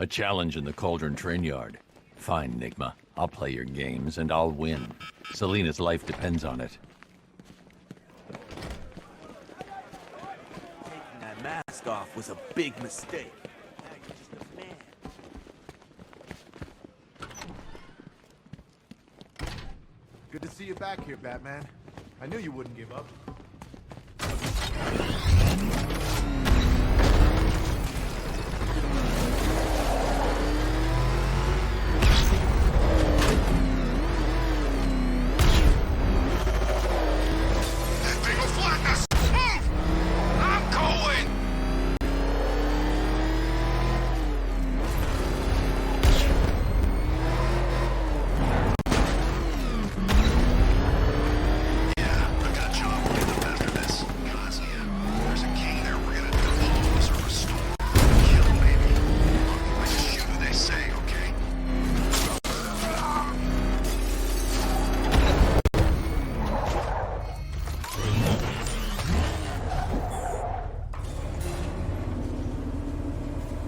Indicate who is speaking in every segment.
Speaker 1: A challenge in the Cauldron train yard. Fine, Nigma. I'll play your games, and I'll win. Selena's life depends on it.
Speaker 2: Taking that mask off was a big mistake. Now you're just a man.
Speaker 3: Good to see you back here, Batman. I knew you wouldn't give up.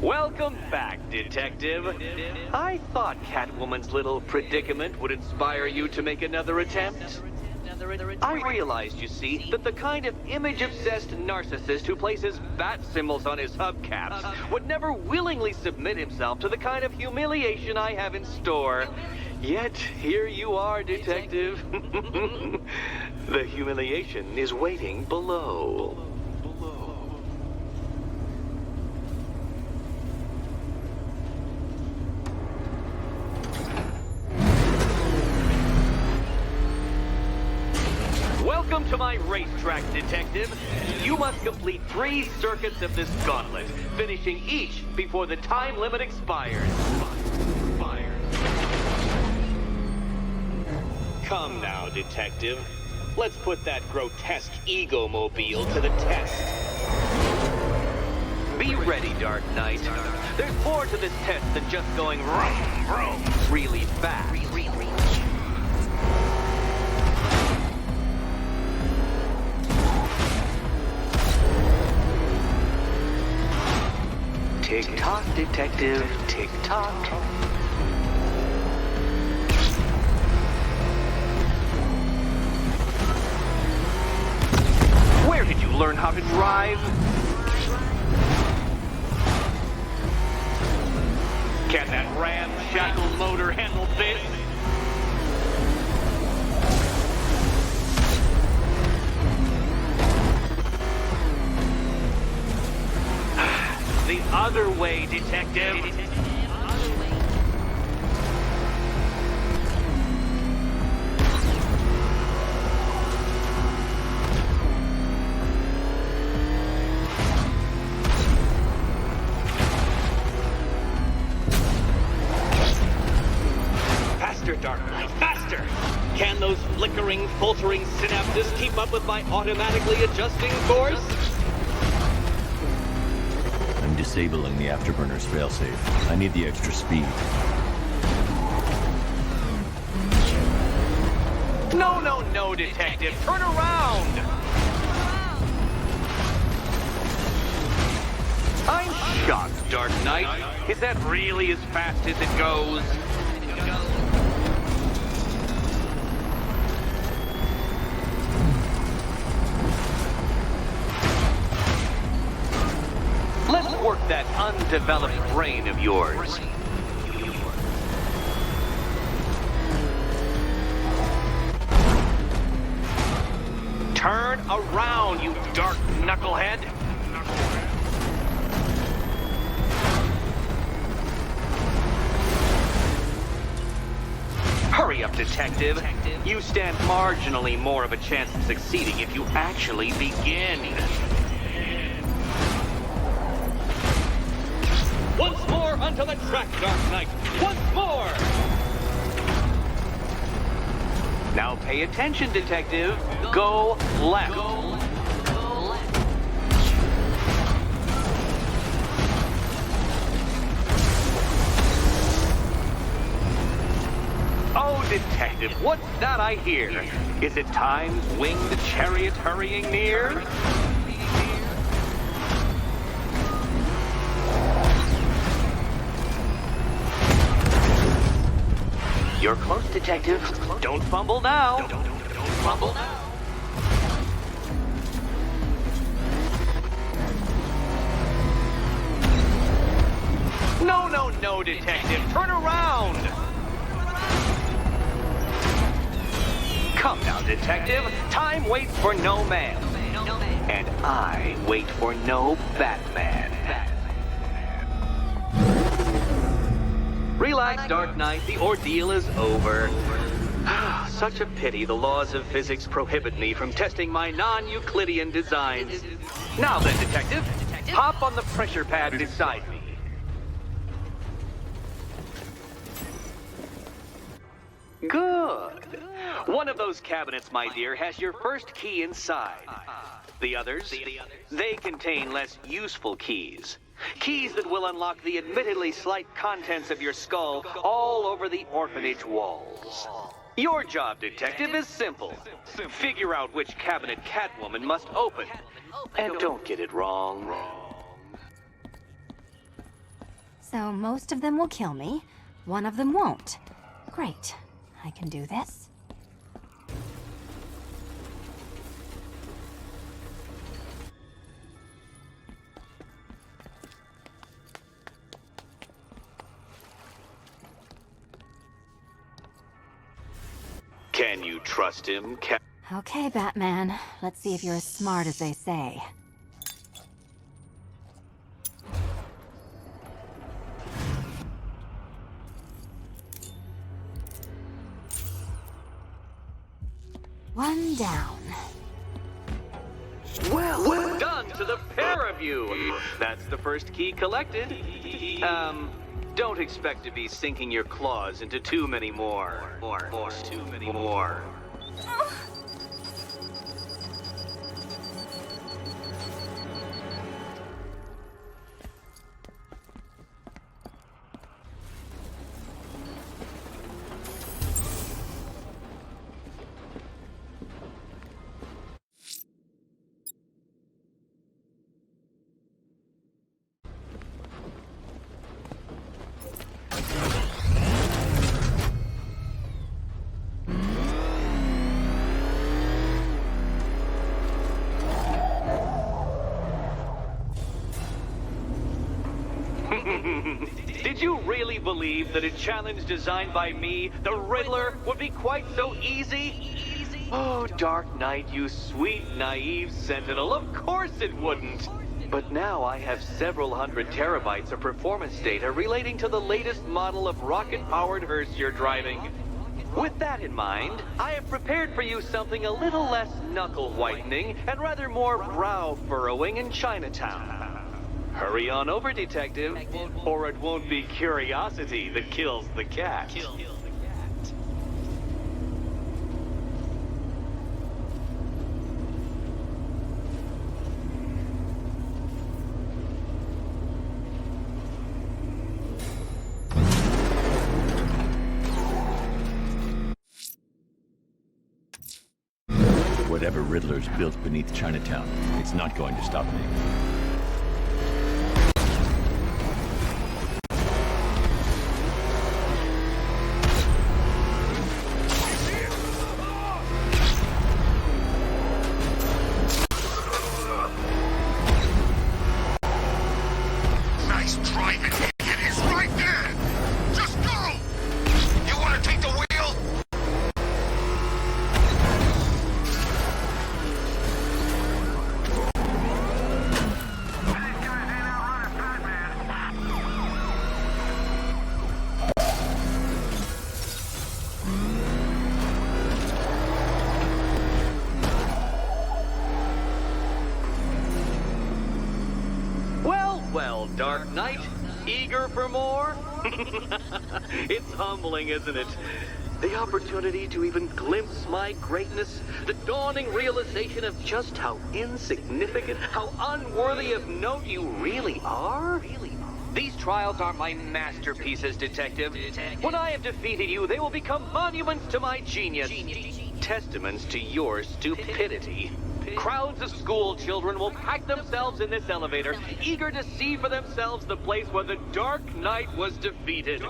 Speaker 4: Welcome back, Detective. I thought Catwoman's little predicament would inspire you to make another attempt. I realized, you see, that the kind of image-obsessed narcissist who places bat symbols on his hubcaps would never willingly submit himself to the kind of humiliation I have in store. Yet, here you are, Detective. The humiliation is waiting below. Welcome to my racetrack, Detective. You must complete 3 circuits of this gauntlet, finishing each before the time limit expires. Come now, Detective. Let's put that grotesque ego-mobile to the test. Be ready, Dark Knight. There's more to this test than just going vroom, vroom really fast. Tick-tock, Detective, tick-tock. Where did you learn how to drive? Can that ramshackle motor handle this? The other way, Detective. Faster, Dark Knight, faster! Can those flickering, faltering synapses keep up with my automatically adjusting course?
Speaker 1: Disabling the afterburner's failsafe. I need the extra speed.
Speaker 4: No, Detective. Turn around! I'm shocked, Dark Knight. Is that really as fast as it goes? Let's work that undeveloped brain of yours. Turn around, you dark knucklehead! Hurry up, Detective. You stand marginally more of a chance of succeeding if you actually begin. Once more onto the track, Dark Knight! Once more! Now pay attention, Detective. Go left. Oh, Detective, what's that I hear? Is it time's winged chariot hurrying near? You're close, Detective. Don't fumble now. Don't fumble now. No, Detective. Turn around. Come now, Detective. Time waits for no man. And I wait for no Batman. Relax, Dark Knight. The ordeal is over. Such a pity the laws of physics prohibit me from testing my non-Euclidean designs. Now then, Detective, hop on the pressure pad beside me. Good. One of those cabinets, my dear, has your first key inside. The others, they contain less useful keys. Keys that will unlock the admittedly slight contents of your skull all over the orphanage walls. Your job, Detective, is simple. Figure out which cabinet Catwoman must open. And don't get it wrong.
Speaker 5: So most of them will kill me, one of them won't. Great. I can do this.
Speaker 4: Can you trust him,
Speaker 5: Okay, Batman. Let's see if you're as smart as they say. One down.
Speaker 4: Well done to the pair of you. That's the first key collected. Don't expect to be sinking your claws into too many more. Too many more. Did you really believe that a challenge designed by me, the Riddler, would be quite so easy? Oh, Dark Knight, you sweet, naive sentinel, of course it wouldn't. But now I have several hundred terabytes of performance data relating to the latest model of rocket-powered hearse you're driving. With that in mind, I have prepared for you something a little less knuckle-whitening and rather more brow-furrowing in Chinatown. Hurry on over, Detective, or it won't be curiosity that kills the cat.
Speaker 1: Whatever Riddler's built beneath Chinatown, it's not going to stop me.
Speaker 4: Well, Dark Knight, eager for more? It's humbling, isn't it? The opportunity to even glimpse my greatness, the dawning realization of just how insignificant, how unworthy of note you really are? These trials are my masterpieces, Detective. When I have defeated you, they will become monuments to my genius. Testaments to your stupidity. Crowds of school children will pack themselves in this elevator, eager to see for themselves the place where the Dark Knight was defeated.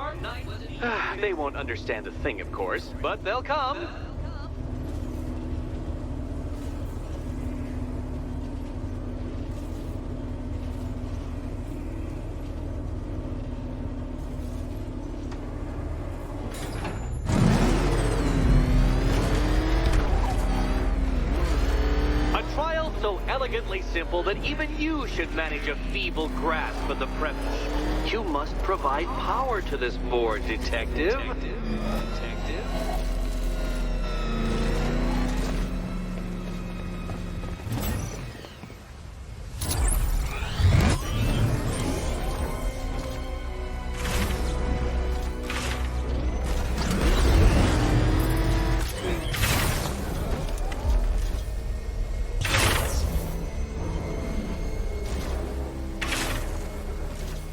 Speaker 4: They won't understand a thing, of course, but they'll come. So elegantly simple that even you should manage a feeble grasp of the premise. You must provide power to this board, Detective.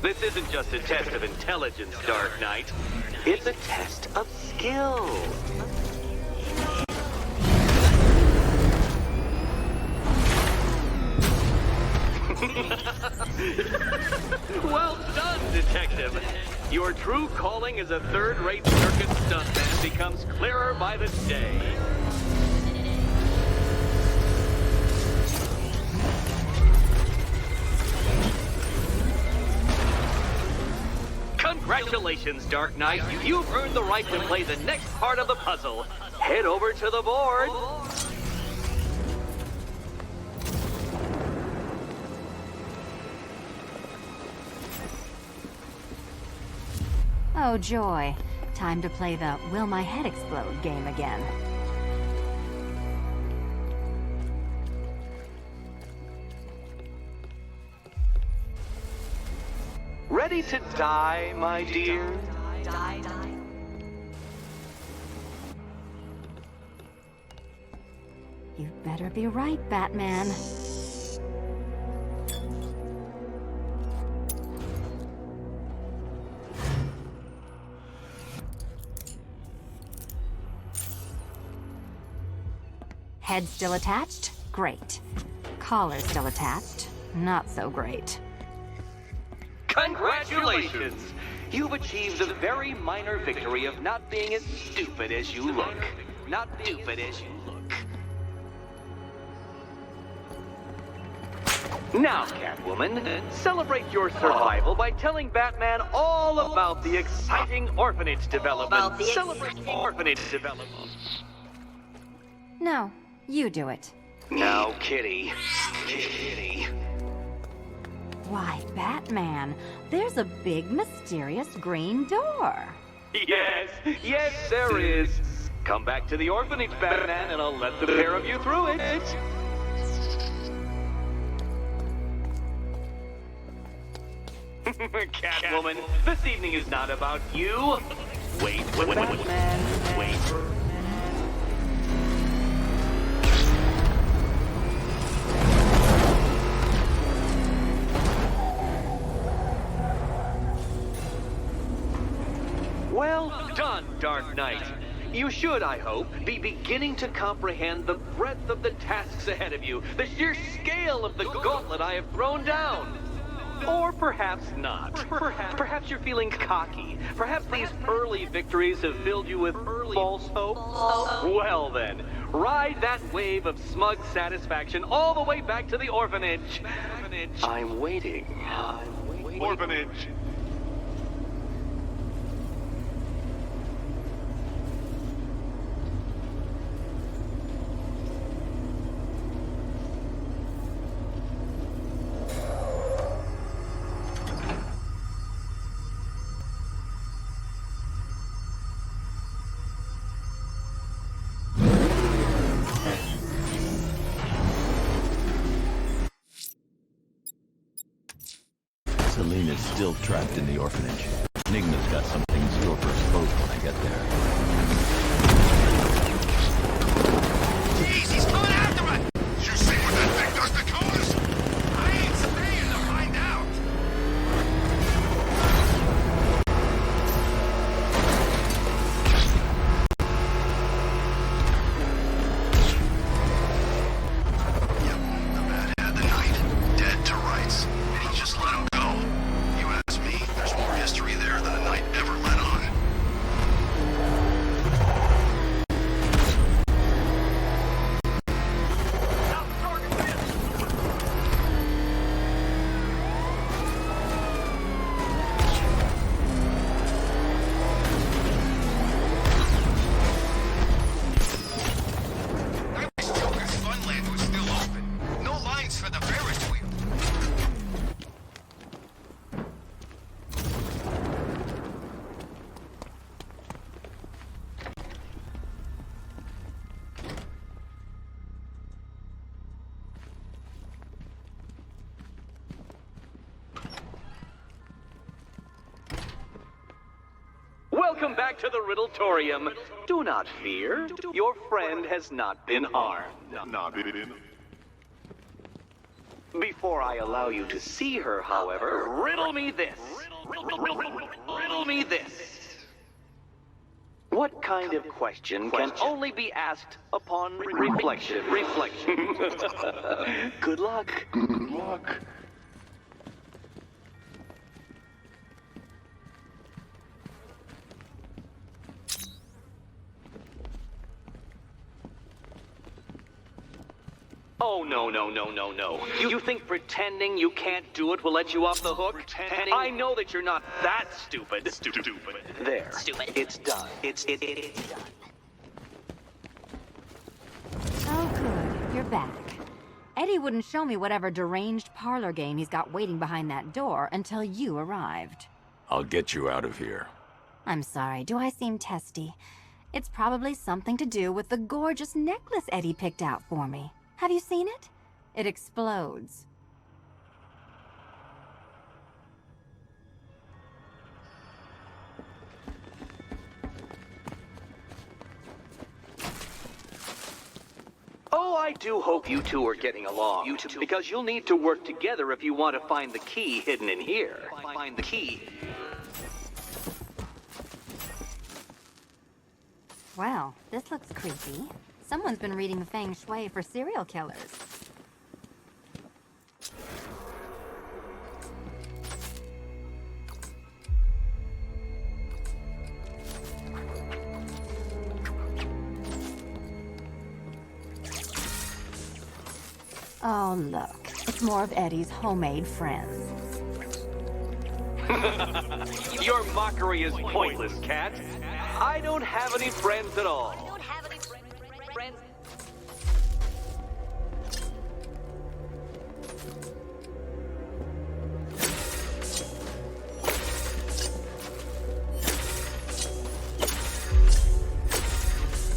Speaker 4: This isn't just a test of intelligence, Dark Knight. It's a test of skill. Well done, Detective. Your true calling as a third-rate circus stuntman becomes clearer by the day. Congratulations, Dark Knight. You've earned the right to play the next part of the puzzle. Head over to the board.
Speaker 5: Oh, joy. Time to play the Will My Head Explode game again.
Speaker 4: Ready to die, my dear?
Speaker 5: Die. You'd better be right, Batman. Head still attached? Great. Collar still attached? Not so great.
Speaker 4: Congratulations! You've achieved the very minor victory of not being as stupid as you look. Not stupid as you look. Now, Catwoman, celebrate your survival by telling Batman all about the exciting orphanage development. Celebrate the orphanage development.
Speaker 5: No, you do it.
Speaker 4: Now, Kitty. Kitty.
Speaker 5: Why, Batman, there's a big, mysterious green door.
Speaker 4: Yes, there is. Come back to the orphanage, Batman, and I'll let the pair of you through it. Catwoman, this evening is not about you. Wait, Batman, wait. Well done, Dark Knight. You should, I hope, be beginning to comprehend the breadth of the tasks ahead of you, the sheer scale of the gauntlet I have thrown down. Or perhaps not. Perhaps you're feeling cocky. Perhaps these early victories have filled you with false hope. Well then, ride that wave of smug satisfaction all the way back to the orphanage. I'm waiting. Orphanage.
Speaker 1: Selina's still trapped in the orphanage. Enigma's got something in store for us both when I get there.
Speaker 6: Jeez, he's coming after us! You see what that thing does to cars? I ain't staying to find out!
Speaker 4: Welcome back to the Riddletorium. Do not fear. Your friend has not been harmed. Before I allow you to see her, however, riddle me this. Riddle me this. What kind of question can only be asked upon reflection? Good luck.
Speaker 6: Good luck.
Speaker 4: Oh, no. You think pretending you can't do it will let you off the hook? I know that you're not that stupid. There. Stupid. It's done. It's done.
Speaker 5: Oh, good. You're back. Eddie wouldn't show me whatever deranged parlor game he's got waiting behind that door until you arrived.
Speaker 1: I'll get you out of here.
Speaker 5: I'm sorry, do I seem testy? It's probably something to do with the gorgeous necklace Eddie picked out for me. Have you seen it? It explodes.
Speaker 4: Oh, I do hope you two are getting along. Because you'll need to work together if you want to find the key hidden in here. Find the key.
Speaker 5: Well, this looks creepy. Someone's been reading the feng shui for serial killers. Oh, look. It's more of Eddie's homemade friends.
Speaker 4: Your mockery is pointless, Cat. I don't have any friends at all.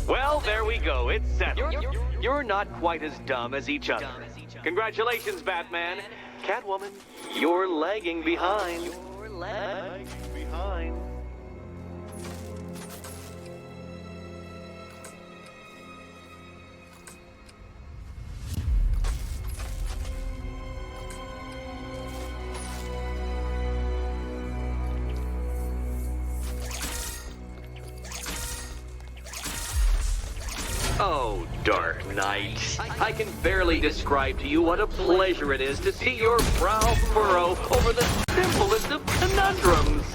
Speaker 4: Well, there we go. It's settled. You're not quite as dumb as each other. Congratulations, Batman. Catwoman, you're lagging behind. Oh, Dark Knight. I can barely describe to you what a pleasure it is to see your brow furrow over the simplest of conundrums.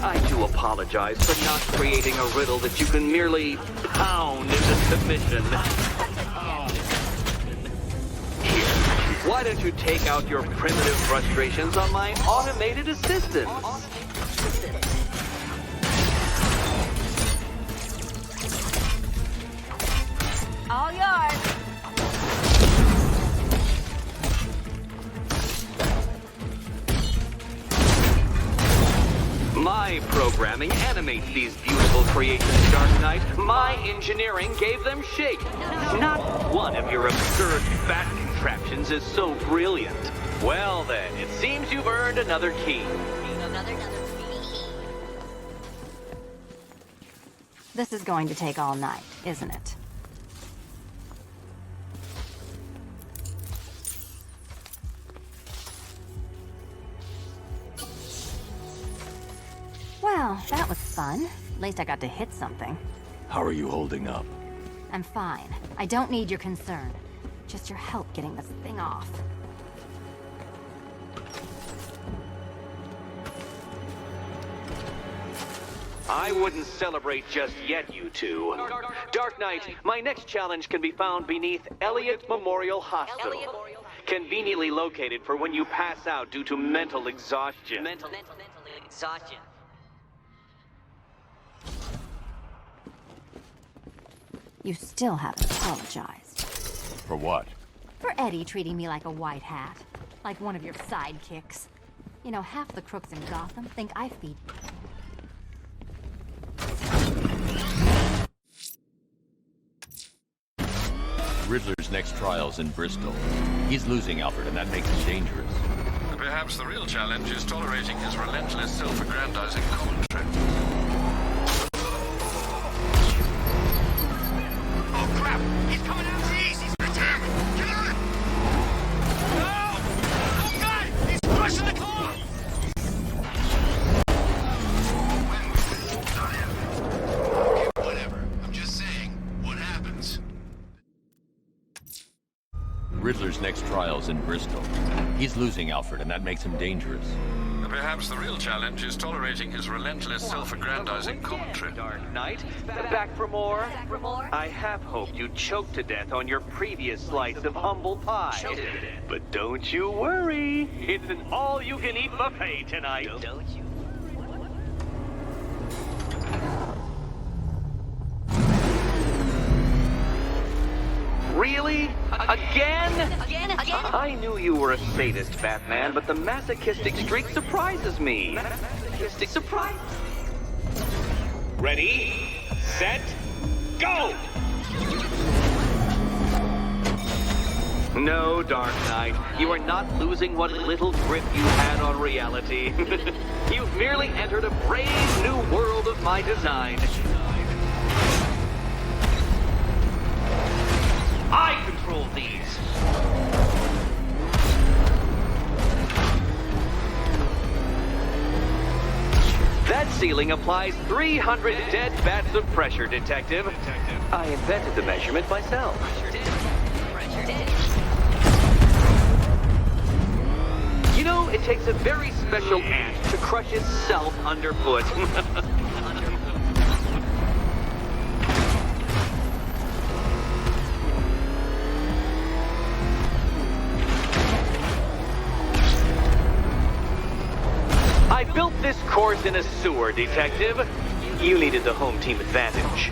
Speaker 4: I do apologize for not creating a riddle that you can merely pound into submission. Here, why don't you take out your primitive frustrations on my automated assistant?
Speaker 5: All yours.
Speaker 4: My programming animates these beautiful creations, Dark Knight. My engineering gave them shape. Not one of your absurd bat contraptions is so brilliant. Well then, it seems you've earned another key.
Speaker 5: This is going to take all night, isn't it? Well, that was fun. At least I got to hit something.
Speaker 1: How are you holding up?
Speaker 5: I'm fine. I don't need your concern. Just your help getting this thing off.
Speaker 4: I wouldn't celebrate just yet, you two. Dark Knight, my next challenge can be found beneath Elliott Memorial Hospital. Conveniently located for when you pass out due to mental exhaustion. Mental exhaustion.
Speaker 5: You still haven't apologized.
Speaker 1: For what?
Speaker 5: For Eddie treating me like a white hat. Like one of your sidekicks. You know, half the crooks in Gotham think I feed...
Speaker 1: Riddler's next trial's in Bristol. He's losing Alfred, and that makes him dangerous.
Speaker 6: Perhaps the real challenge is tolerating his relentless self-aggrandizing commentary. He's coming out east! He's determined! Get on it! No! Oh, God! He's crushing the car! Okay, whatever. I'm just saying, what happens?
Speaker 1: Riddler's next trial's in Bristol. He's losing Alfred, and that makes him dangerous.
Speaker 7: Perhaps the real challenge is tolerating his relentless self-aggrandizing commentary.
Speaker 4: Dark Knight, back for more? I have hoped you'd choke to death on your previous slice of humble pie. But don't you worry, it's an all-you-can-eat buffet tonight. Don't you? Really? Again? I knew you were a sadist, Batman, but the masochistic streak surprises me. Masochistic surprise. Ready, set, go! No, Dark Knight, you are not losing what little grip you had on reality. You've merely entered a brave new world of my design. I control these. That ceiling applies 300 dead bats of pressure, Detective. I invented the measurement myself. You know, it takes a very special ant to crush itself underfoot. I built this course in a sewer, Detective. You needed the home team advantage.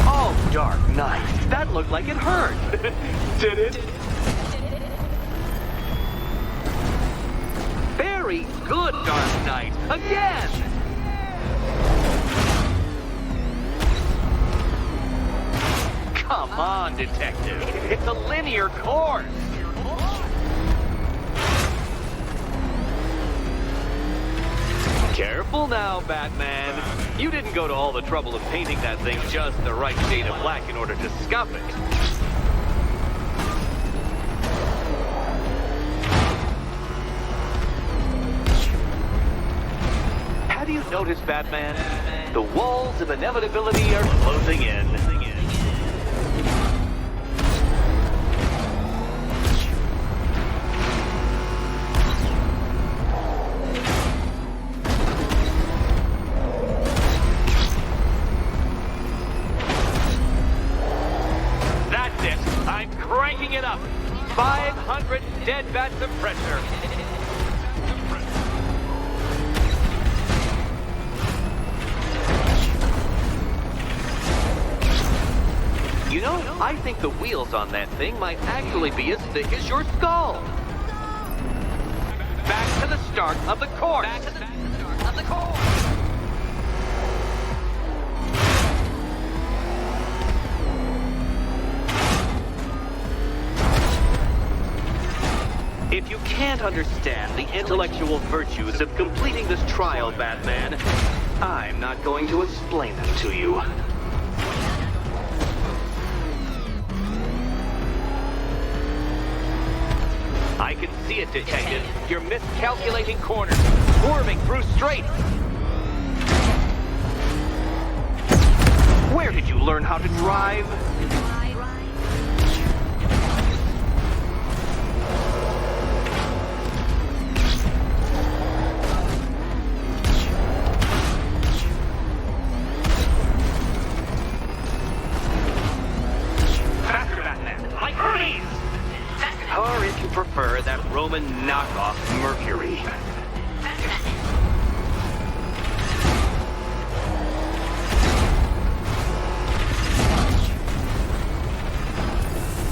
Speaker 4: Oh, Dark Knight, that looked like it hurt. Did it? Very good, Dark Knight. Again! Come on, Detective. It's a linear course. Careful now, Batman. You didn't go to all the trouble of painting that thing just the right shade of black in order to scuff it. Have you noticed, Batman? The walls of inevitability are closing in. Cranking it up. 500 dead bats of pressure. You know, I think the wheels on that thing might actually be as thick as your skull. Back to the start of the course. Back to the start of the course. If you can't understand the intellectual virtues of completing this trial, Batman, I'm not going to explain them to you. I can see it, Detective. You're miscalculating corners, swerving through straights. Where did you learn how to drive? Or if you prefer, that Roman knockoff Mercury.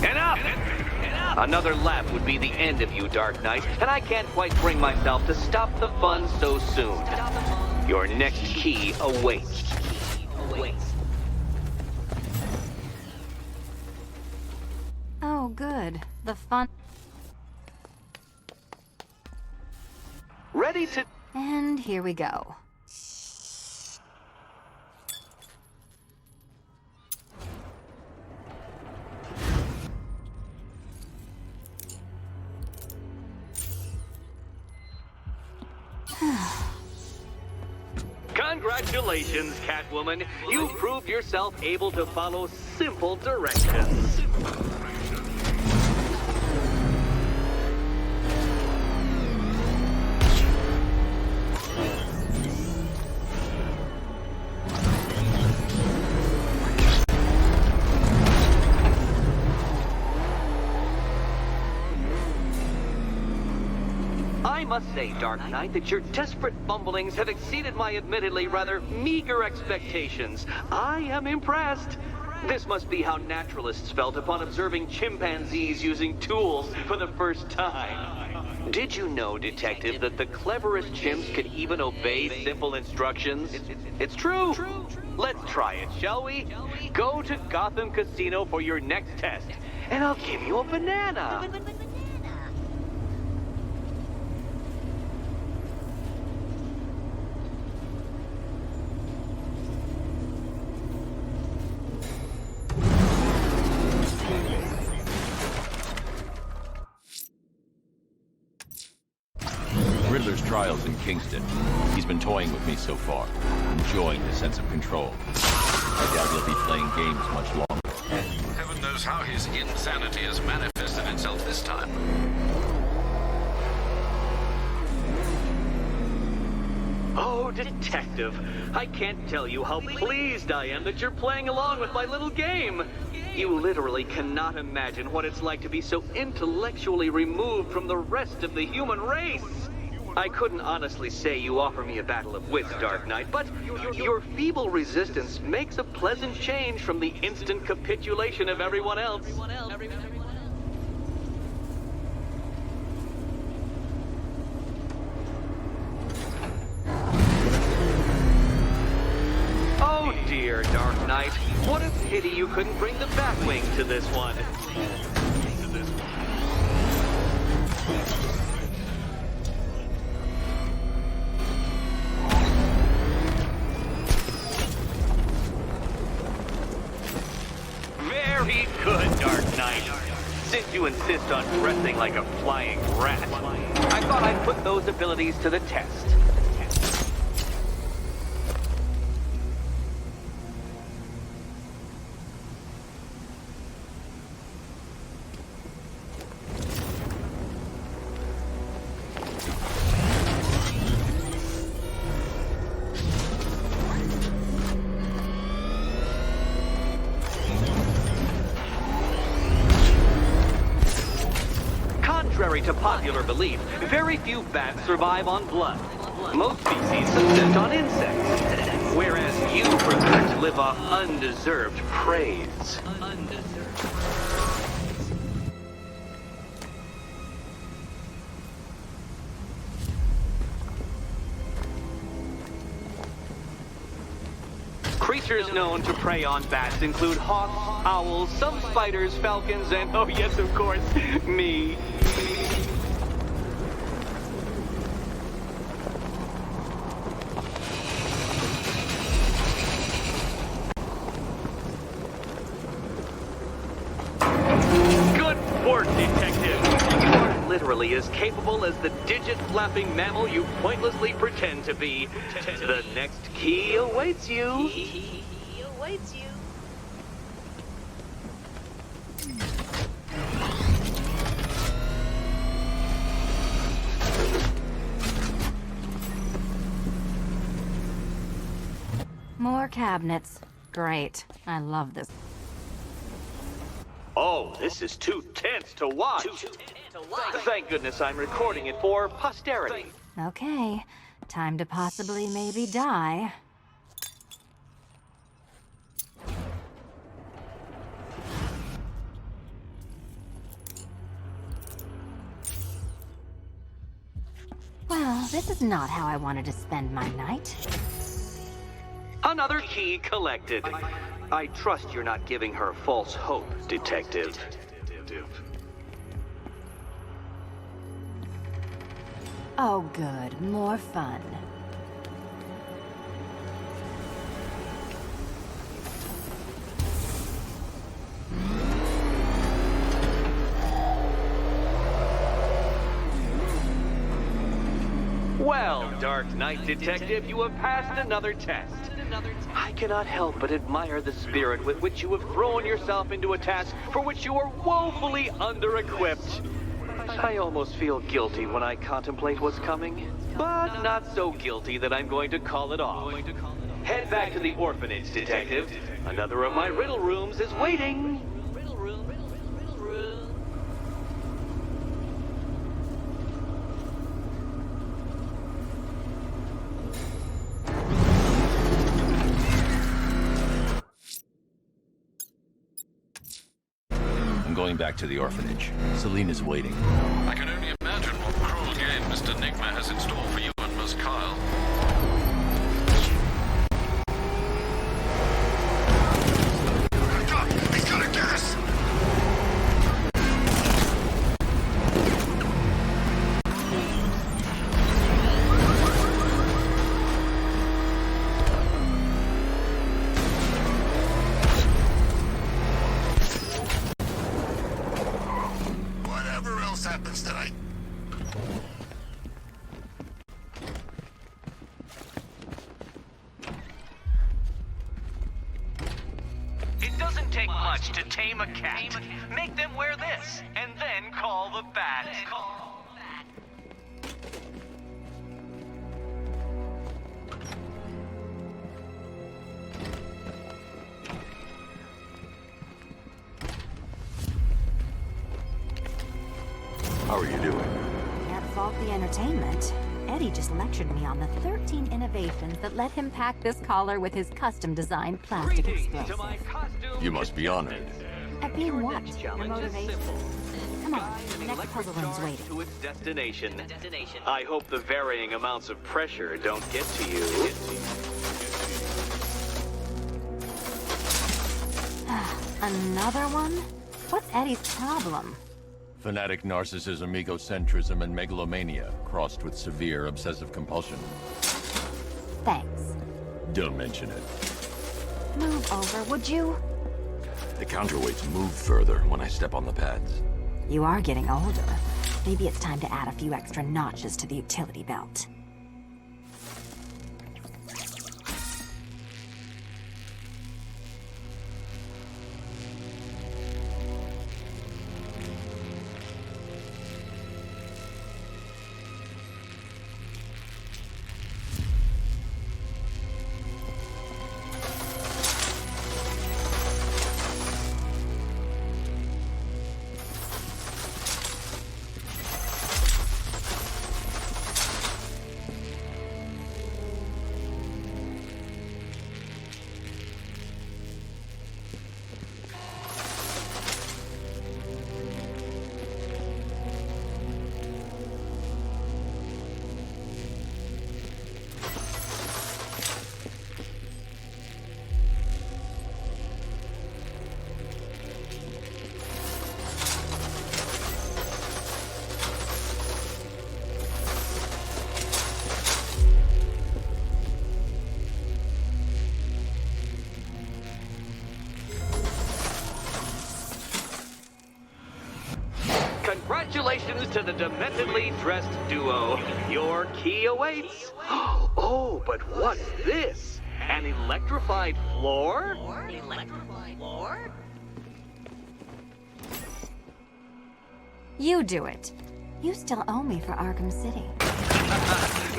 Speaker 4: Enough! Another lap would be the end of you, Dark Knight, and I can't quite bring myself to stop the fun so soon. Your next key awaits.
Speaker 5: Oh, good. The fun...
Speaker 4: Ready to...
Speaker 5: And here we go.
Speaker 4: Congratulations, Catwoman. You proved yourself able to follow simple directions. I must say, Dark Knight, that your desperate fumblings have exceeded my admittedly rather meager expectations. I am impressed. This must be how naturalists felt upon observing chimpanzees using tools for the first time. Did you know, Detective, that the cleverest chimps can even obey simple instructions? It's true. Let's try it, shall we? Go to Gotham Casino for your next test, and I'll give you a banana.
Speaker 1: Riddler's trial's in Kingston. He's been toying with me so far, enjoying the sense of control. I doubt he'll be playing games much longer.
Speaker 7: Heaven knows how his insanity has manifested itself this time.
Speaker 4: Oh, Detective, I can't tell you how pleased I am that you're playing along with my little game. You literally cannot imagine what it's like to be so intellectually removed from the rest of the human race. I couldn't honestly say you offer me a battle of wits, Dark Knight, but your feeble resistance makes a pleasant change from the instant capitulation of everyone else. Oh dear, Dark Knight. What a pity you couldn't bring the Batwing to this one. Very good, Dark Knight. Since you insist on dressing like a flying rat, I thought I'd put those abilities to the test. Contrary to popular belief, very few bats survive on blood. Most species subsist on insects, whereas you prefer to live off undeserved praise. Creatures known to prey on bats include hawks, owls, some spiders, falcons, and, oh yes, of course, me. Good work, Detective. You are literally as capable as the digit-flapping mammal you pointlessly pretend to be. The next key awaits you.
Speaker 5: More cabinets. Great. I love this.
Speaker 4: Oh, this is too tense to watch. Thank goodness I'm recording it for posterity.
Speaker 5: Okay. Time to possibly maybe die. Well, this is not how I wanted to spend my night.
Speaker 4: Another key collected. I trust you're not giving her false hope, Detective.
Speaker 5: Oh, good. More fun.
Speaker 4: Well, Dark Knight Detective, you have passed another test. I cannot help but admire the spirit with which you have thrown yourself into a task for which you are woefully under-equipped. I almost feel guilty when I contemplate what's coming, but not so guilty that I'm going to call it off. Head back to the orphanage, Detective. Another of my riddle rooms is waiting.
Speaker 1: I'm going back to the orphanage. Selena's waiting.
Speaker 7: I can only imagine what cruel game Mr. Nigma has in store for you and Miss Kyle.
Speaker 6: He's got a gas! Whatever else happens tonight.
Speaker 4: It doesn't take much to tame a cat. Make them wear this, and then call the bat.
Speaker 1: How are you doing?
Speaker 5: Can't fault the entertainment. Eddie just lectured me on the 13 innovations that let him pack this collar with his custom-designed plastic explosive.
Speaker 1: You must be honored.
Speaker 5: At being what? Your motivation? Come on, next puzzle room's waiting.
Speaker 4: To its destination. I hope the varying amounts of pressure don't get to you.
Speaker 5: Another one? What's Eddie's problem?
Speaker 1: Fanatic narcissism, egocentrism, and megalomania, crossed with severe obsessive compulsion.
Speaker 5: Thanks.
Speaker 1: Don't mention it.
Speaker 5: Move over, would you?
Speaker 1: The counterweights move further when I step on the pads.
Speaker 5: You are getting older. Maybe it's time to add a few extra notches to the utility belt.
Speaker 4: Congratulations to the dementedly dressed duo. Your key awaits. Oh, but what's this? An electrified floor?
Speaker 5: You do it. You still owe me for Arkham City.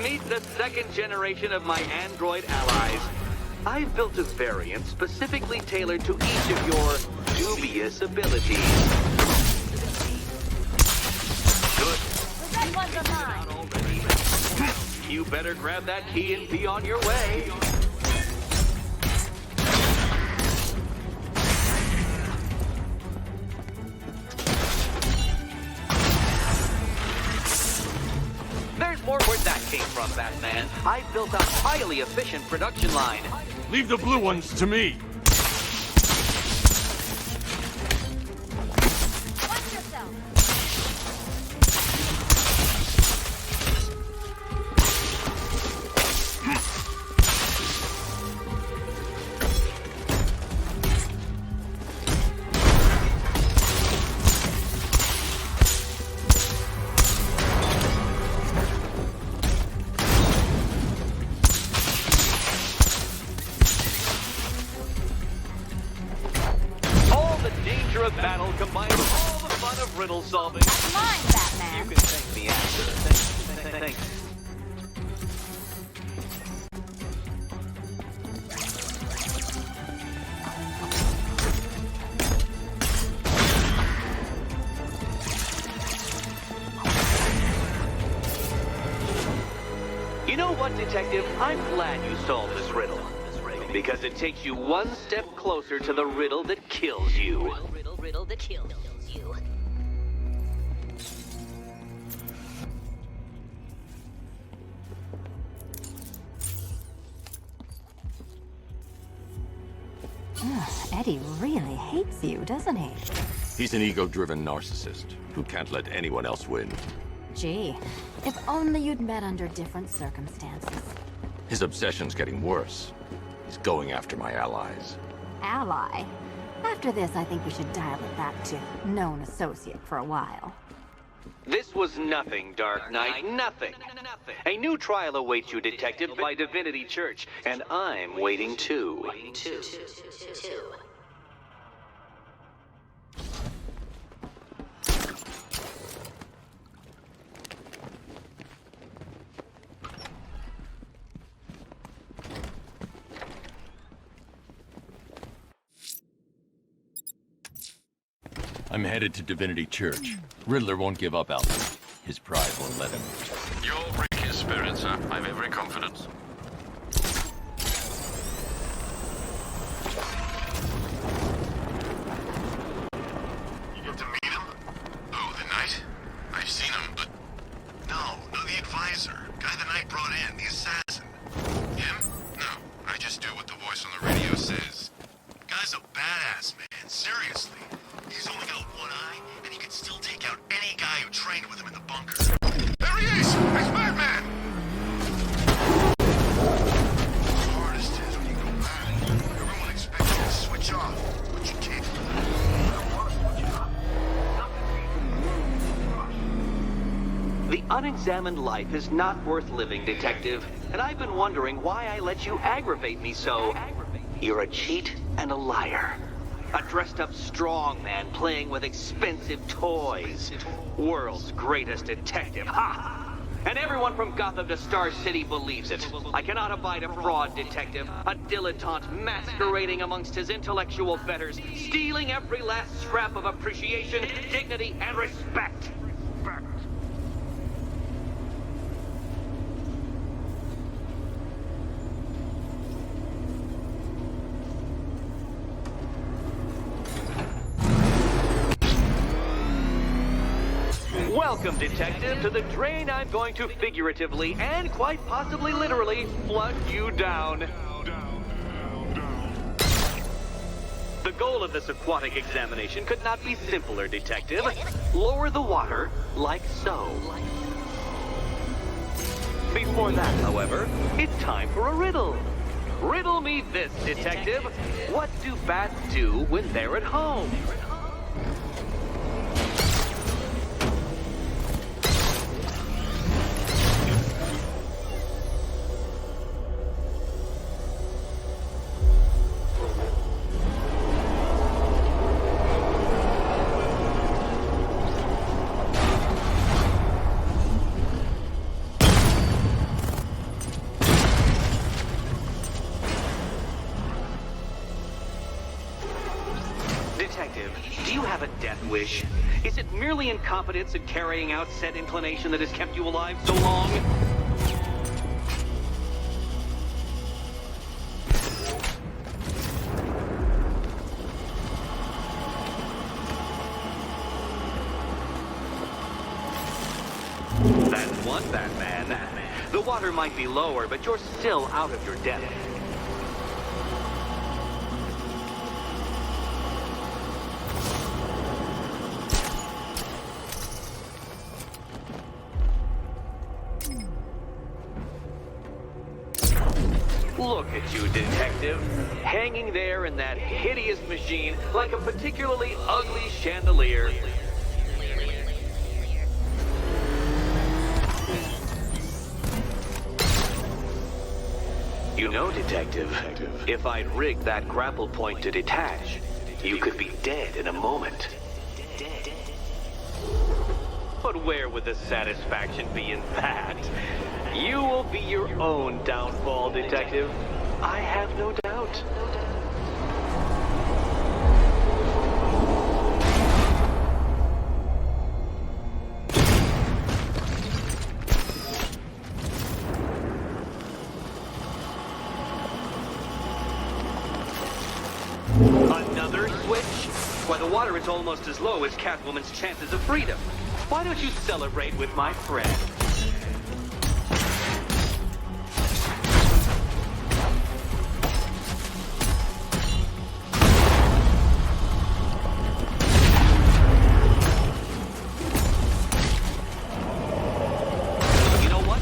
Speaker 4: Meet the second generation of my android allies. I've built a variant specifically tailored to each of your dubious abilities. Good.
Speaker 5: That one's of mine.
Speaker 4: You better grab that key and be on your way. There's more where that came from, Batman. I've built a highly efficient production line.
Speaker 2: Leave the blue ones to me.
Speaker 5: Watch yourself.
Speaker 4: solving.
Speaker 5: That's mine,
Speaker 4: You
Speaker 5: Batman.
Speaker 4: can thank me after. Thanks. You know what, Detective? I'm glad you solved this riddle. Because it takes you one step closer to the riddle that kills you.
Speaker 8: Riddle that kills you.
Speaker 5: Eddie really hates you, doesn't he?
Speaker 1: He's an ego-driven narcissist who can't let anyone else win.
Speaker 5: Gee, if only you'd met under different circumstances.
Speaker 1: His obsession's getting worse. He's going after my allies.
Speaker 5: Ally? After this, I think we should dial it back to known associate for a while.
Speaker 4: This was nothing, Dark Knight, nothing. A new trial awaits you, Detective, by Divinity Church, and I'm waiting too.
Speaker 1: I'm headed to Divinity Church. Riddler won't give up, Alfred. His pride won't let him.
Speaker 7: You'll break his spirit, sir. I've every confidence.
Speaker 6: You get to meet him? Who, the Knight? I've seen him, but... No, the advisor. Guy the Knight brought in, the assassin. Him? No, I just do what the voice on the radio says. Guy's a badass, man. Seriously. He's only got one eye, and he can still take out any guy who trained with him in the bunker. There he is! It's Batman! The hardest is when you go back. Everyone expects you to switch off, but you can't. I don't want to switch off.
Speaker 4: The unexamined life is not worth living, Detective, and I've been wondering why I let you aggravate me so. You're a cheat and a liar. A dressed-up strongman playing with expensive toys. World's greatest detective, ha! And everyone from Gotham to Star City believes it. I cannot abide a fraud, Detective. A dilettante masquerading amongst his intellectual betters, stealing every last scrap of appreciation, dignity, and respect. Welcome, Detective, to the drain I'm going to figuratively and quite possibly literally flush you down. The goal of this aquatic examination could not be simpler, Detective. Lower the water like so. Before that, however, it's time for a riddle. Riddle me this, Detective. What do bats do when they're at home? Detective, do you have a death wish? Is it merely incompetence at carrying out said inclination that has kept you alive so long? That's one, Batman. The water might be lower, but you're still out of your depth. Look at you, Detective. Hanging there in that hideous machine like a particularly ugly chandelier. You know, Detective, if I'd rigged that grapple point to detach, you could be dead in a moment. But where would the satisfaction be in that? You will be your own downfall, Detective. I have no doubt. Another switch? Why, the water is almost as low as Catwoman's chances of freedom. Why don't you celebrate with my friend? You know what?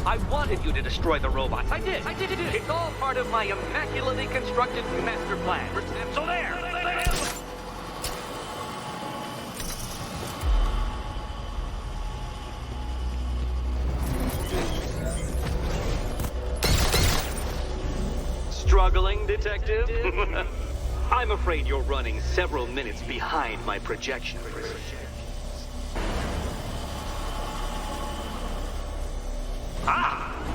Speaker 4: I wanted you to destroy the robots. I did. It's all part of my immaculately constructed master plan. So there! Struggling, Detective? I'm afraid you're running several minutes behind my projections.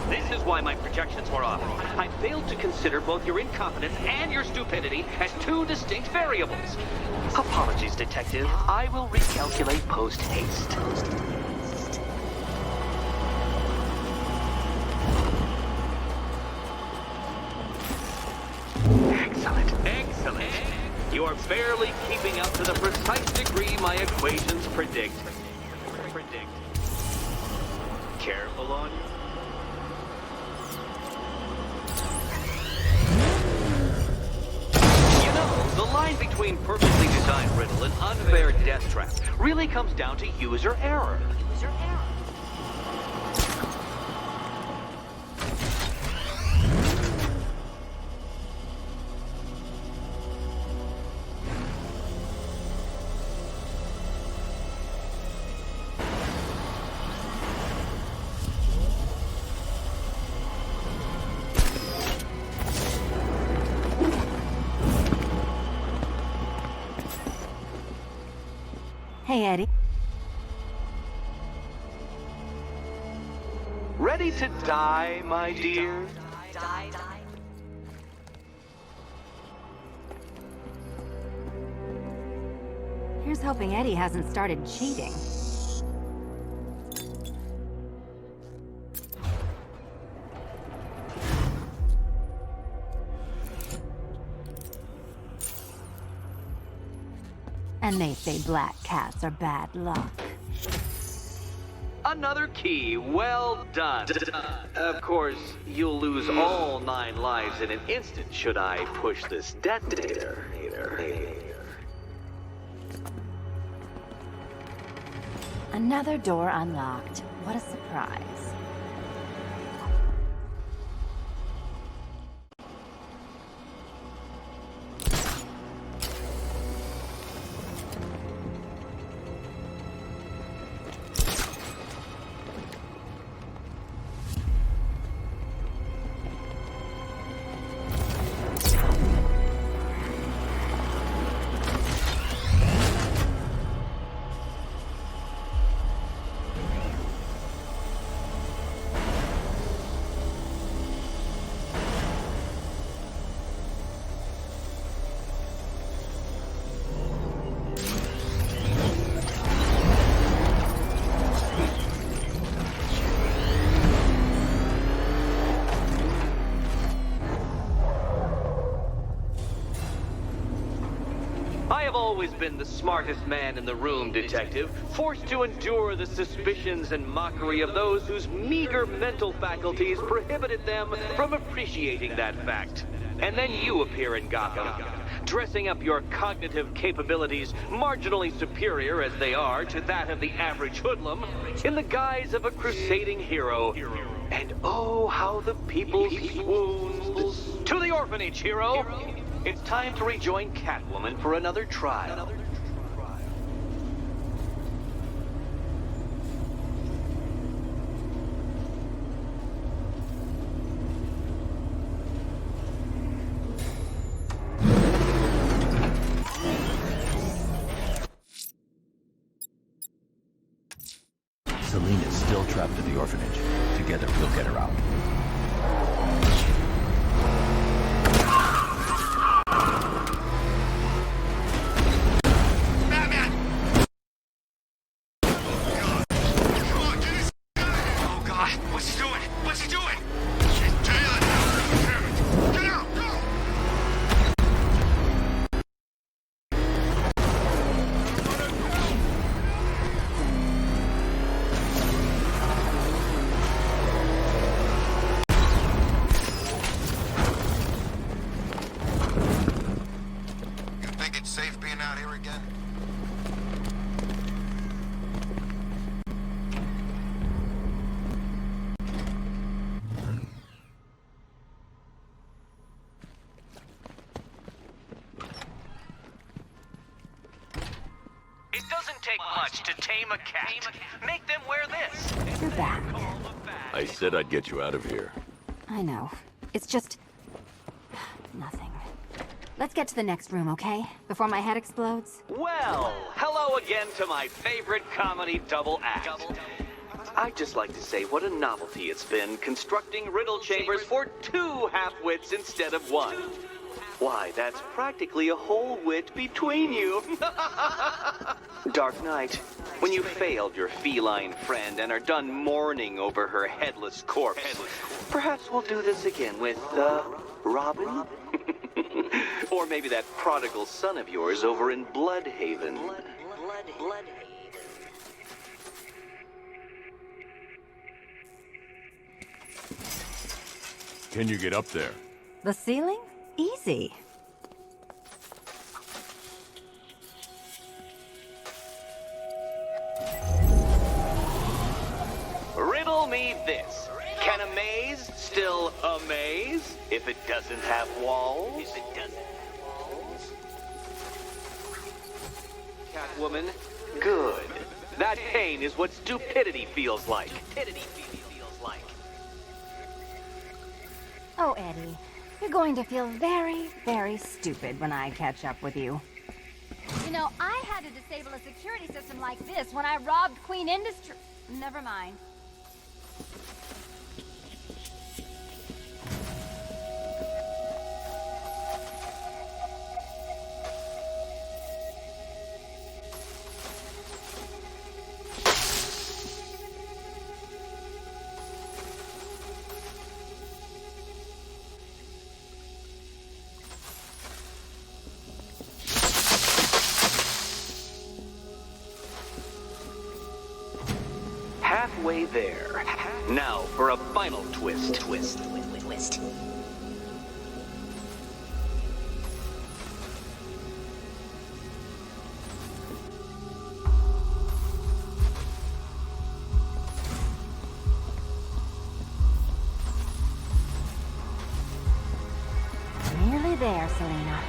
Speaker 4: This is why my projections were off. I failed to consider both your incompetence and your stupidity as two distinct variables. Apologies, Detective. I will recalculate post-haste. Excellent. You are barely keeping up to the precise degree my equations predict. Careful on you. You know, the line between perfectly designed riddle and unfair death trap really comes down to user error.
Speaker 5: Hey, Eddie.
Speaker 4: Ready to die, my dear?
Speaker 5: Here's hoping Eddie hasn't started cheating. And they say black cats are bad luck.
Speaker 4: Another key. Well done. Of course, you'll lose all 9 lives in an instant should I push this detonator.
Speaker 5: Another door unlocked. What a surprise.
Speaker 4: I have always been the smartest man in the room, Detective, forced to endure the suspicions and mockery of those whose meager mental faculties prohibited them from appreciating that fact. And then you appear in Gotham, dressing up your cognitive capabilities marginally superior as they are to that of the average hoodlum, in the guise of a crusading hero. And oh, how the people swoon. To the orphanage, hero! It's time to rejoin Catwoman for another trial.
Speaker 6: Oh God, what's he doing? What's he doing? She's dead. Damn it. Get out, go! You think it's safe being out here again?
Speaker 4: It doesn't take much to tame a cat. Make them wear this.
Speaker 5: You're back.
Speaker 1: I said I'd get you out of here.
Speaker 5: I know. It's just... nothing. Let's get to the next room, okay? Before my head explodes.
Speaker 4: Well, hello again to my favorite comedy double act. I'd just like to say what a novelty it's been constructing riddle chambers for 2 half-wits instead of 1. Why, that's practically a whole wit between you. Dark Knight, when you failed your feline friend and are done mourning over her headless corpse, perhaps we'll do this again with, Robin? Or maybe that prodigal son of yours over in Bloodhaven.
Speaker 8: Bloodhaven.
Speaker 1: Can you get up there?
Speaker 5: The ceiling? Easy.
Speaker 4: Riddle me this. Can a maze still amaze if it doesn't have walls? Catwoman, good. That pain is what stupidity feels like.
Speaker 5: Oh, Eddie. You're going to feel very, very stupid when I catch up with you.
Speaker 9: You know, I had to disable a security system like this when I robbed Queen Industry. Never mind.
Speaker 4: Halfway there. Now for a final twist.
Speaker 8: Twist.
Speaker 5: Nearly there, Selena.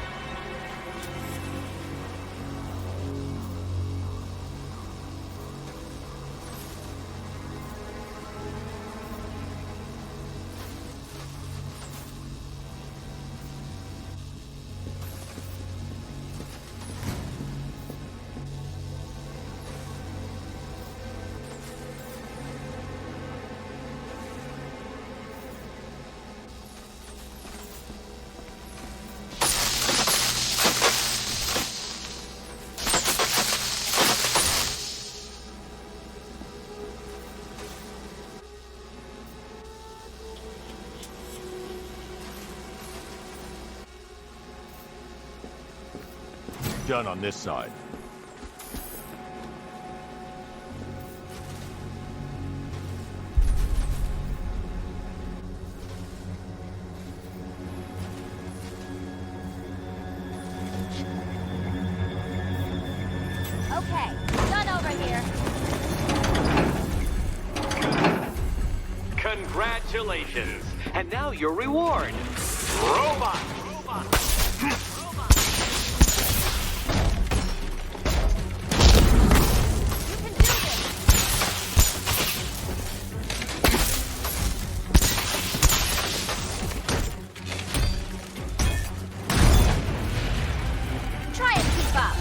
Speaker 1: Done on this side.
Speaker 9: Okay, done over here.
Speaker 4: Congratulations. And now your reward. Robot.
Speaker 9: Try and keep up.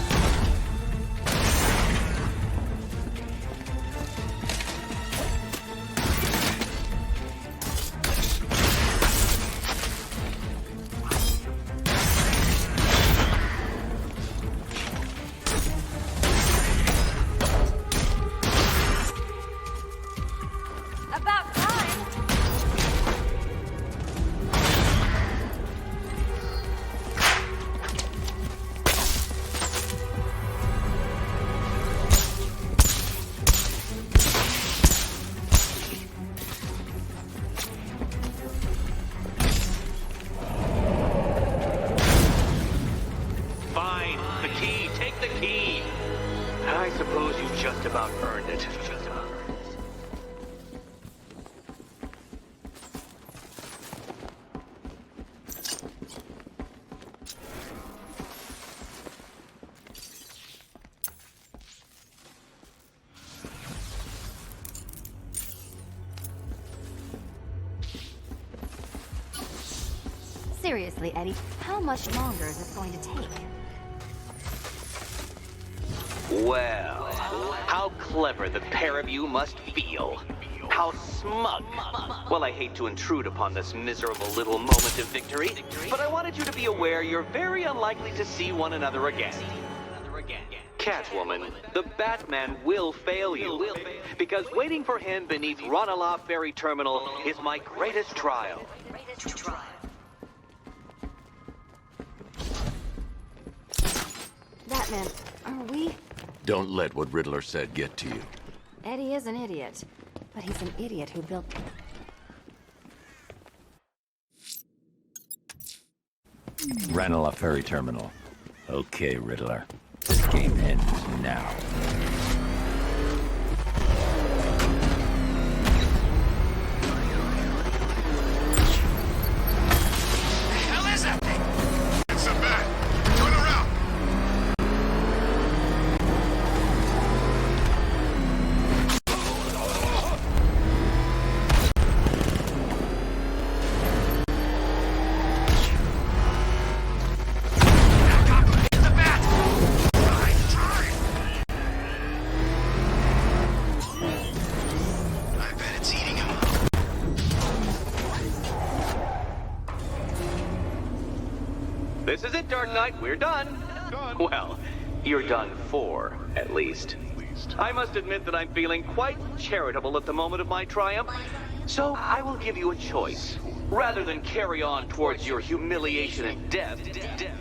Speaker 5: Seriously, Eddie, how much longer is this going to take?
Speaker 4: Well, how clever the pair of you must feel. How smug. Well, I hate to intrude upon this miserable little moment of victory, but I wanted you to be aware you're very unlikely to see one another again. Catwoman, the Batman will fail you, because waiting for him beneath Ranelagh Ferry Terminal is my greatest trial.
Speaker 5: Batman, are we?
Speaker 1: Don't let what Riddler said get to you.
Speaker 5: Eddie is an idiot, but he's an idiot who built...
Speaker 1: Ranelagh Ferry Terminal. Okay, Riddler. This game ends now.
Speaker 6: The hell is that thing? It's a bat. Turn around. It's a bat. Try. I bet it's eating him.
Speaker 4: This is it, Dark Knight. We're done. Well, you're done for, at least. I must admit that I'm feeling quite charitable at the moment of my triumph. So I will give you a choice. Rather than carry on towards your humiliation and death,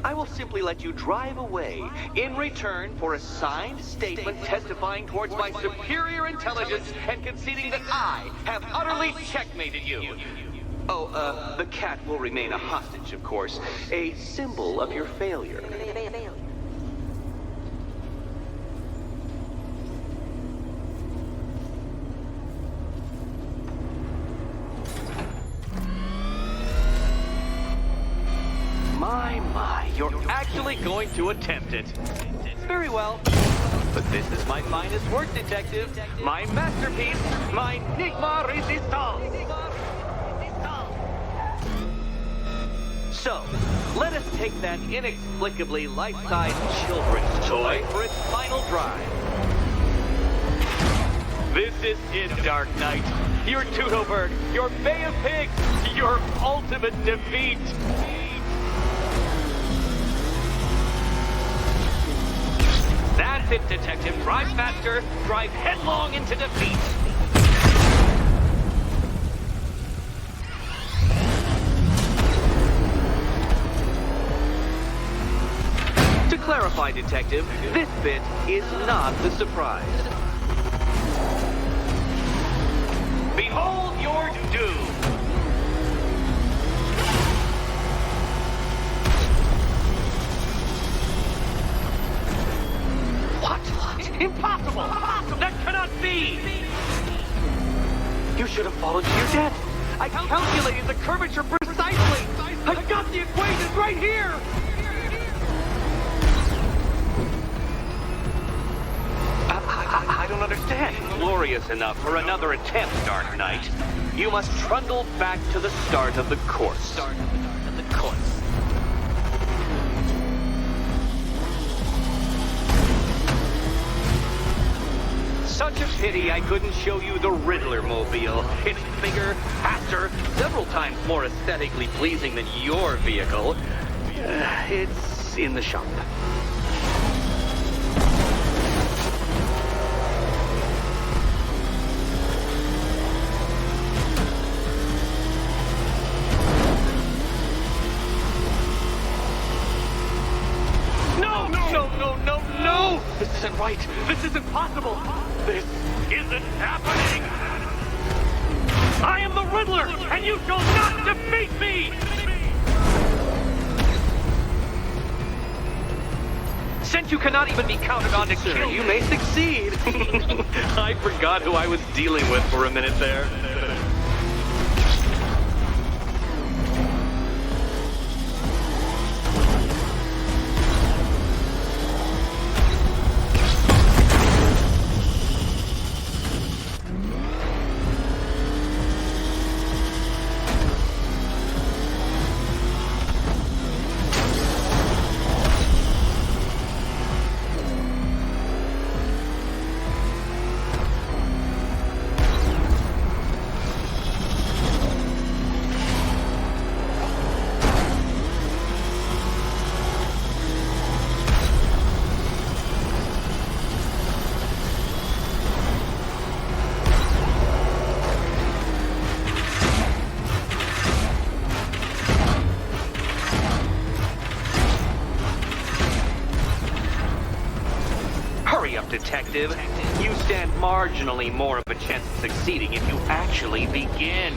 Speaker 4: I will simply let you drive away in return for a signed statement testifying towards my superior intelligence and conceding that I have utterly checkmated you. Oh, the cat will remain a hostage, of course. A symbol of your failure. My, you're actually going to attempt it. Very well. But this is my finest work, Detective. My masterpiece, my Enigma Resistance. So, let us take that inexplicably life-size children's toy for its final drive. This is it, Dark Knight. Your Toodleberg, your Bay of Pigs, your ultimate defeat. That's it, Detective. Drive faster, drive headlong into defeat. To clarify, Detective, this bit is not the surprise. Behold your doom. What? Impossible! That cannot be! You should have fallen to your death. I calculated the curvature precisely. I've got the equation right here. I don't understand. Glorious enough for another attempt, Dark Knight. You must trundle back to the start of the course. Such a pity I couldn't show you the Riddler mobile. It's bigger, faster, several times more aesthetically pleasing than your vehicle. It's in the shop. No! This isn't right. This isn't possible. This isn't happening. I am the Riddler, and you shall not defeat me! Since you cannot even be counted on to kill, you may succeed. I forgot who I was dealing with for a minute there. Detective. You stand marginally more of a chance of succeeding if you actually begin.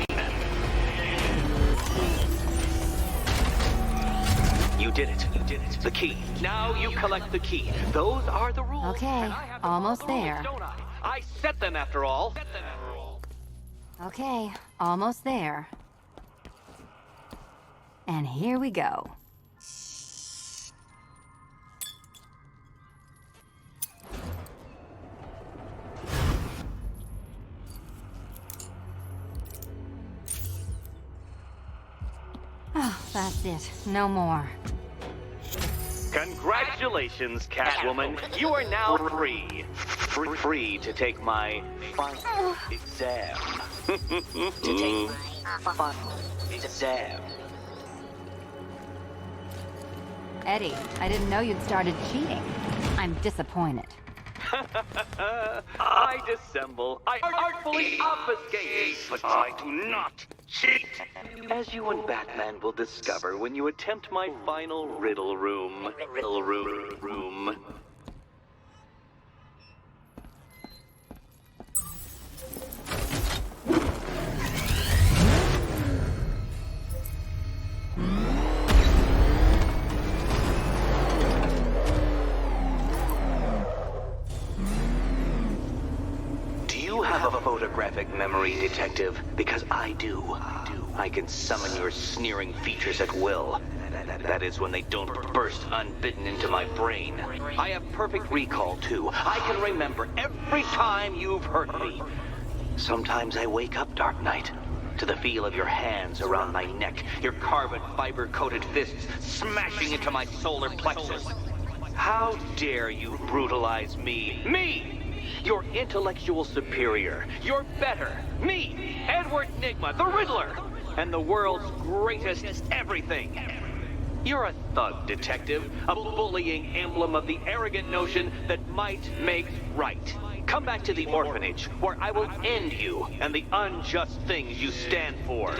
Speaker 4: You did it. You did it. The key. Now you collect the key. Those are the rules.
Speaker 5: Okay,
Speaker 4: and I have to
Speaker 5: almost
Speaker 4: follow the rules,
Speaker 5: there.
Speaker 4: Don't I set them after all.
Speaker 5: Okay, almost there. And here we go. Oh, that's it. No more.
Speaker 4: Congratulations, Catwoman. You are now free. Free to take my final exam.
Speaker 8: To take my final
Speaker 4: Exam.
Speaker 5: Eddie, I didn't know you'd started cheating. I'm disappointed.
Speaker 4: I dissemble. I artfully obfuscate. But I do not cheat. As you and Batman will discover when you attempt my final riddle room. Riddle room. Do you have a photographic memory, Detective? Because I do. I can summon your sneering features at will. That is when they don't burst unbidden into my brain. I have perfect recall, too. I can remember every time you've hurt me. Sometimes I wake up, Dark Knight, to the feel of your hands around my neck, your carbon fiber-coated fists smashing into my solar plexus. How dare you brutalize me? Me! Your intellectual superior. You're better. Me, Edward Nygma, the Riddler, and the world's greatest everything. You're a thug, Detective, a bullying emblem of the arrogant notion that might makes right. Come back to the orphanage, where I will end you and the unjust things you stand for.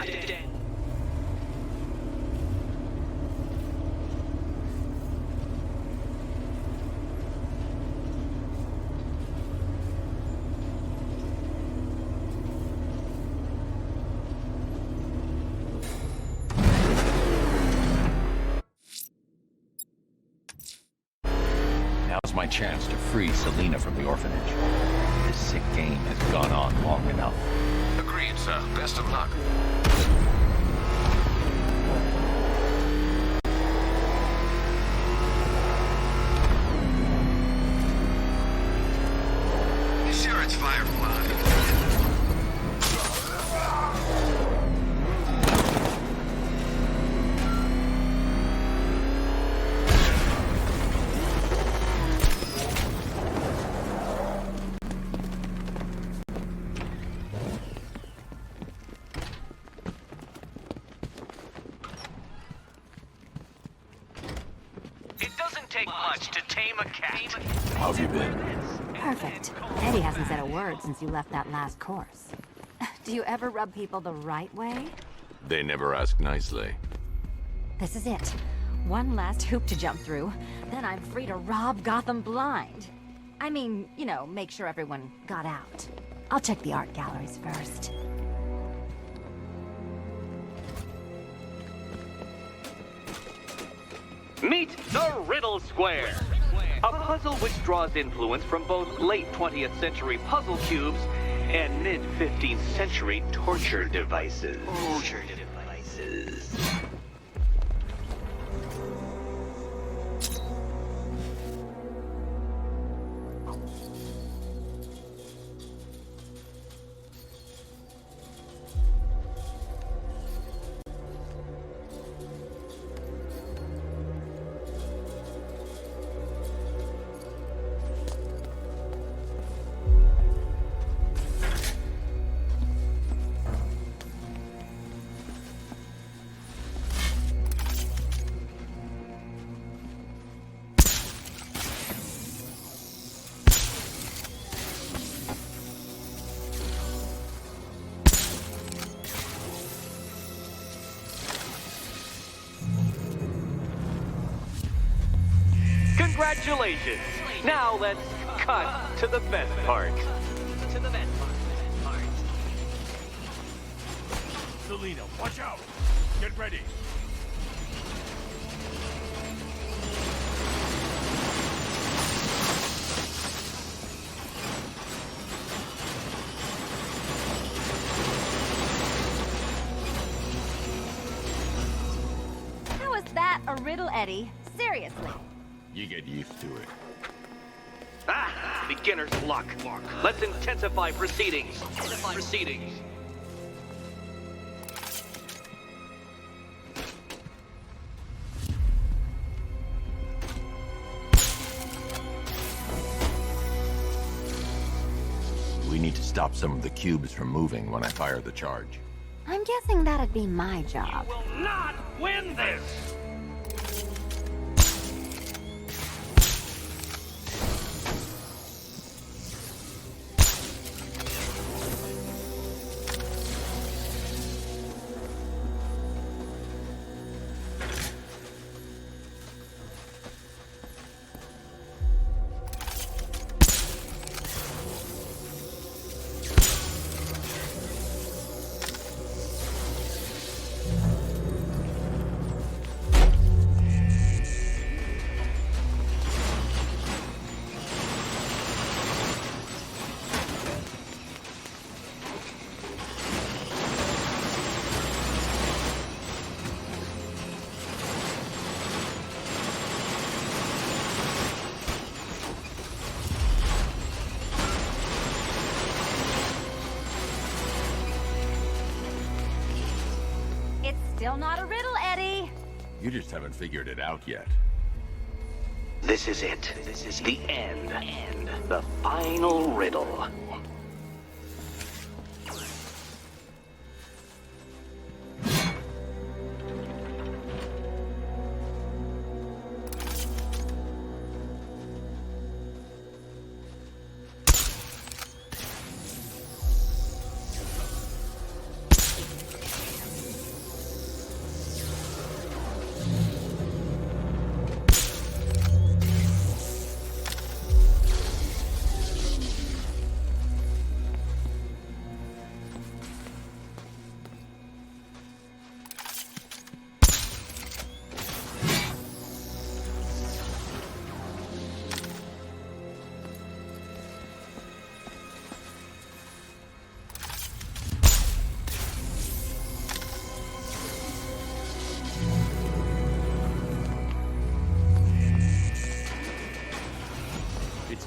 Speaker 1: Now's my chance to free Selina from the orphanage. This sick game has gone on long enough.
Speaker 7: Agreed, sir. Best of luck.
Speaker 6: Sure, it's Firefly.
Speaker 4: It doesn't take much to tame a cat.
Speaker 1: How have you been?
Speaker 5: Perfect. Eddie hasn't said a word since you left that last course. Do you ever rub people the right way?
Speaker 1: They never ask nicely.
Speaker 5: This is it. One last hoop to jump through, then I'm free to rob Gotham blind. I mean, you know, make sure everyone got out. I'll check the art galleries first.
Speaker 4: Meet the Riddle Square, a puzzle which draws influence from both late 20th century puzzle cubes and mid 15th century torture devices. Congratulations! Now let's cut to the best part. To the best part.
Speaker 2: Selena, watch out! Get ready.
Speaker 5: How is that a riddle, Eddie? Seriously.
Speaker 1: You get used to it.
Speaker 4: Ah, beginner's luck. Let's intensify proceedings.
Speaker 1: We need to stop some of the cubes from moving when I fire the charge.
Speaker 5: I'm guessing that'd be my job.
Speaker 4: Will not win this.
Speaker 5: Still not a riddle, Eddie.
Speaker 1: You just haven't figured it out yet.
Speaker 4: This is it. This is the end. The final riddle.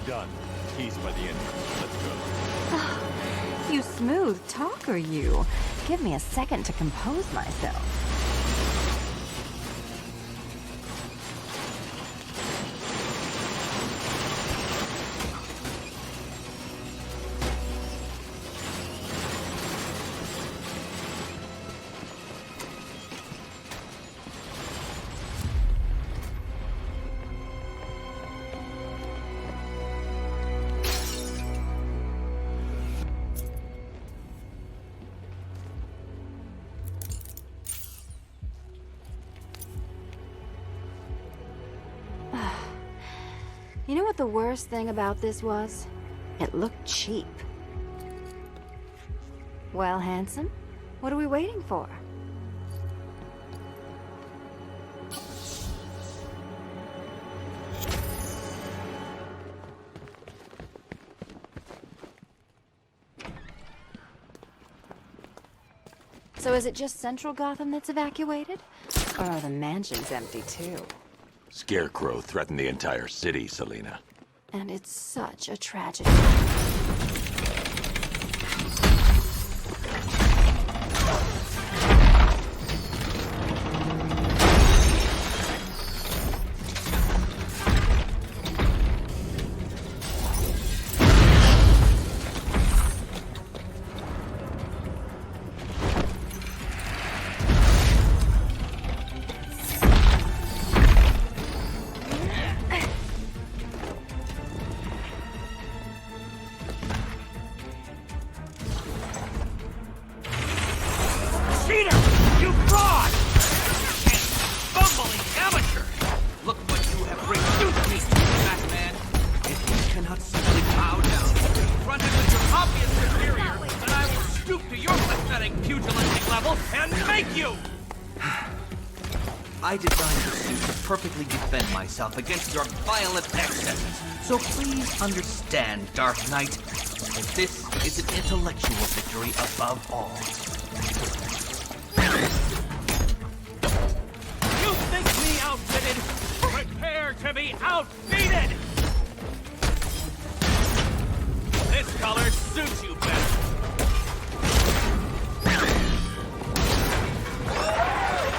Speaker 1: Done. Keys by the entrance. Let's go.
Speaker 5: You smooth talker, you. Give me a second to compose myself. You know what the worst thing about this was? It looked cheap. Well, handsome, what are we waiting for? So is it just Central Gotham that's evacuated? Or are the mansions empty too?
Speaker 1: Scarecrow threatened the entire city, Selena.
Speaker 5: And it's such a tragedy.
Speaker 2: I designed the suit to perfectly defend myself against your violent excesses. So please understand, Dark Knight, that this is an intellectual victory above all.
Speaker 4: You think me outfitted? Prepare to be outfitted! This color suits you better.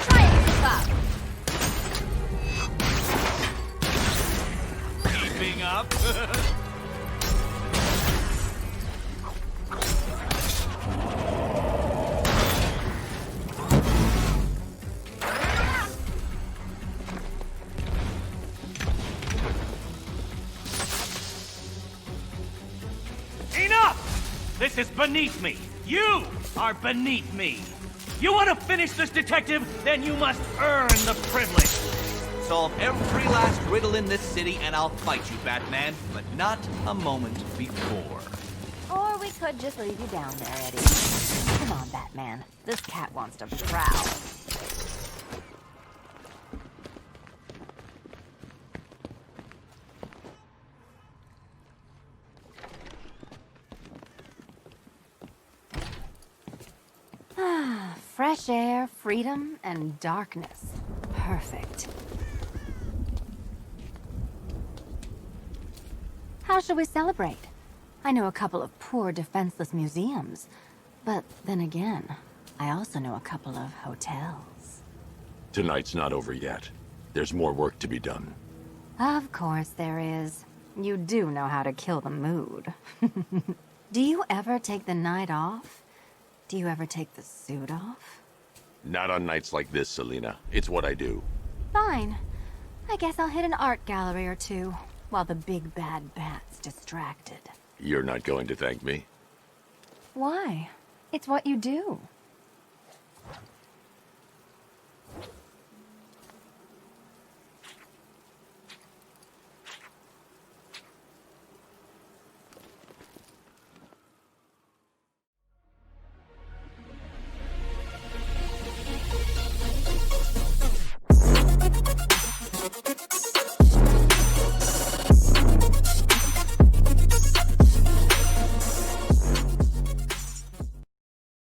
Speaker 9: Try and keep up.
Speaker 4: Keeping up? Enough! This is beneath me. You are beneath me. You want to finish this, detective? Then you must earn the privilege.
Speaker 2: Solve every last riddle in this city and I'll fight you, Batman, but not a moment before.
Speaker 5: Or we could just leave you down there, Eddie. Come on, Batman. This cat wants to prowl. Fresh air, freedom, and darkness. Perfect. How shall we celebrate? I know a couple of poor, defenseless museums. But then again, I also know a couple of hotels.
Speaker 1: Tonight's not over yet. There's more work to be done.
Speaker 5: Of course there is. You do know how to kill the mood. Do you ever take the night off? Do you ever take the suit off?
Speaker 1: Not on nights like this, Selina. It's what I do.
Speaker 5: Fine. I guess I'll hit an art gallery or two, while the big bad bat's distracted.
Speaker 1: You're not going to thank me?
Speaker 5: Why? It's what you do.